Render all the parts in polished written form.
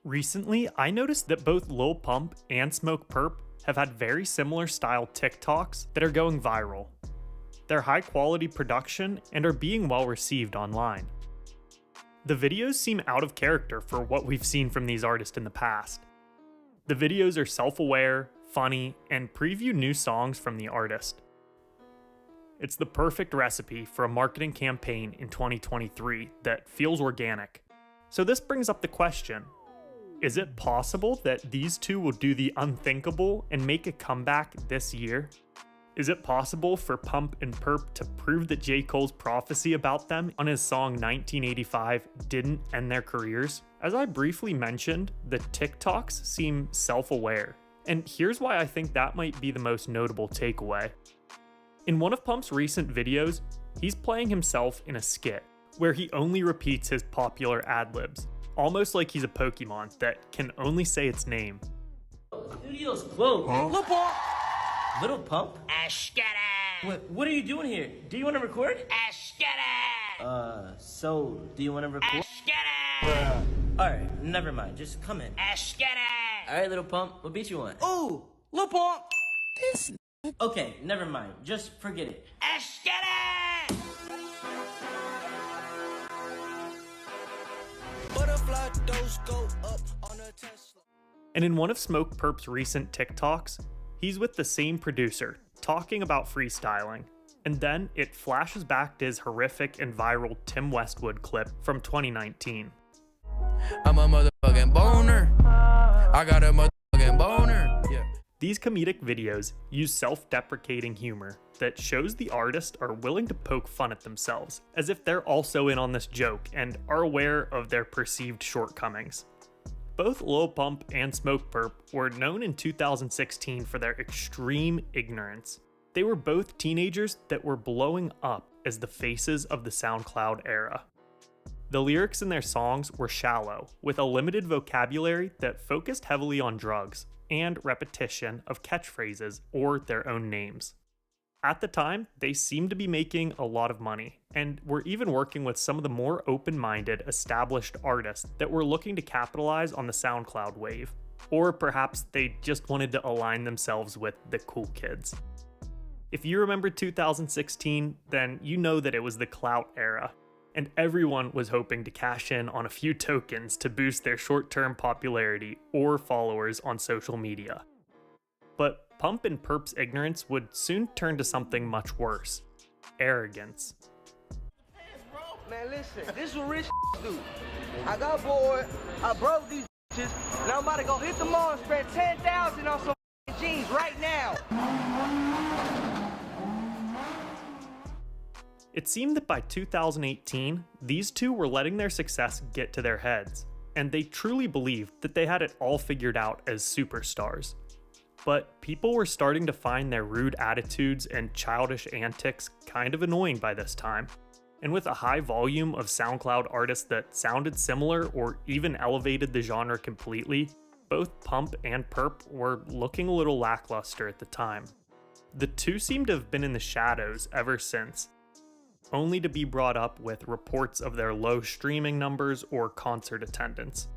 Recently, I noticed that both Lil Pump and Smokepurpp have had very similar style TikToks that are going viral. They're high quality production and are being well received online. The videos seem out of character for what we've seen from these artists in the past. The videos are self-aware, funny, and preview new songs from the artist. It's the perfect recipe for a marketing campaign in 2023 that feels organic. So this brings up the question, is it possible that these two will do the unthinkable and make a comeback this year? Is it possible for Pump and Perp to prove that J. Cole's prophecy about them on his song 1985 didn't end their careers? As I briefly mentioned, the TikToks seem self-aware, and here's why I think that might be the most notable takeaway. In one of Pump's recent videos, he's playing himself in a skit, where he only repeats his popular ad-libs, almost like he's a Pokemon that can only say its name. Studio's closed. Huh? Little Pump? Little Pump? What are you doing here? Do you want to record? So, do you want to record? Alright, never mind. Just come in. Alright, Little Pump, what beat you want? Ooh, Little Pump! This. Okay, never mind. Just forget it. And in one of Smokepurpp's recent TikToks, he's with the same producer, talking about freestyling. And then it flashes back to his horrific and viral Tim Westwood clip from 2019. I'm a motherfucking boner. I got a motherfucking boner. Yeah. These comedic videos use self-deprecating humor that shows the artist are willing to poke fun at themselves, as if they're also in on this joke and are aware of their perceived shortcomings. Both Lil Pump and Smokepurpp were known in 2016 for their extreme ignorance. They were both teenagers that were blowing up as the faces of the SoundCloud era. The lyrics in their songs were shallow, with a limited vocabulary that focused heavily on drugs and repetition of catchphrases or their own names. At the time, they seemed to be making a lot of money, and were even working with some of the more open-minded, established artists that were looking to capitalize on the SoundCloud wave. Or perhaps they just wanted to align themselves with the cool kids. If you remember 2016, then you know that it was the clout era, and everyone was hoping to cash in on a few tokens to boost their short-term popularity or followers on social media. But Pump and Perp's ignorance would soon turn to something much worse: arrogance. Man, listen, this is what rich do. I got bored, I broke these bitches, and I'm about to go hit the mall and spend $10,000 on some jeans right now. It seemed that by 2018, these two were letting their success get to their heads, and they truly believed that they had it all figured out as superstars. But people were starting to find their rude attitudes and childish antics kind of annoying by this time. And with a high volume of SoundCloud artists that sounded similar or even elevated the genre completely, both Pump and Perp were looking a little lackluster at the time. The two seem to have been in the shadows ever since, only to be brought up with reports of their low streaming numbers or concert attendance.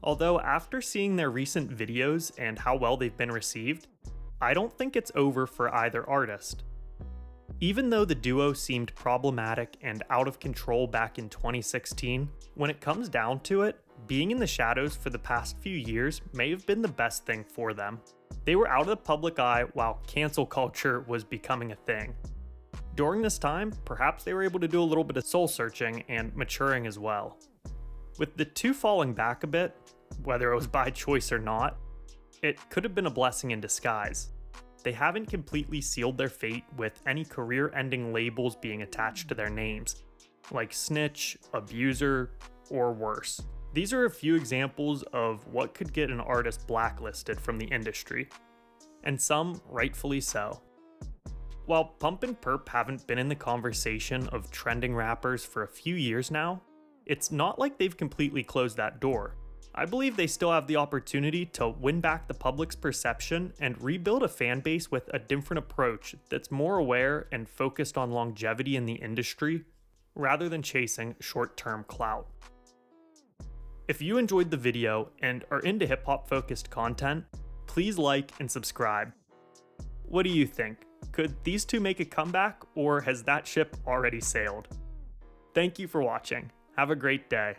Although after seeing their recent videos and how well they've been received, I don't think it's over for either artist. Even though the duo seemed problematic and out of control back in 2016, when it comes down to it, being in the shadows for the past few years may have been the best thing for them. They were out of the public eye while cancel culture was becoming a thing. During this time, perhaps they were able to do a little bit of soul searching and maturing as well. With the two falling back a bit, whether it was by choice or not, it could have been a blessing in disguise. They haven't completely sealed their fate with any career-ending labels being attached to their names, like snitch, abuser, or worse. These are a few examples of what could get an artist blacklisted from the industry, and some rightfully so. While Pump and Perp haven't been in the conversation of trending rappers for a few years now, it's not like they've completely closed that door. I believe they still have the opportunity to win back the public's perception and rebuild a fan base with a different approach that's more aware and focused on longevity in the industry rather than chasing short-term clout. If you enjoyed the video and are into hip-hop focused content, please like and subscribe. What do you think? Could these two make a comeback, or has that ship already sailed? Thank you for watching. Have a great day.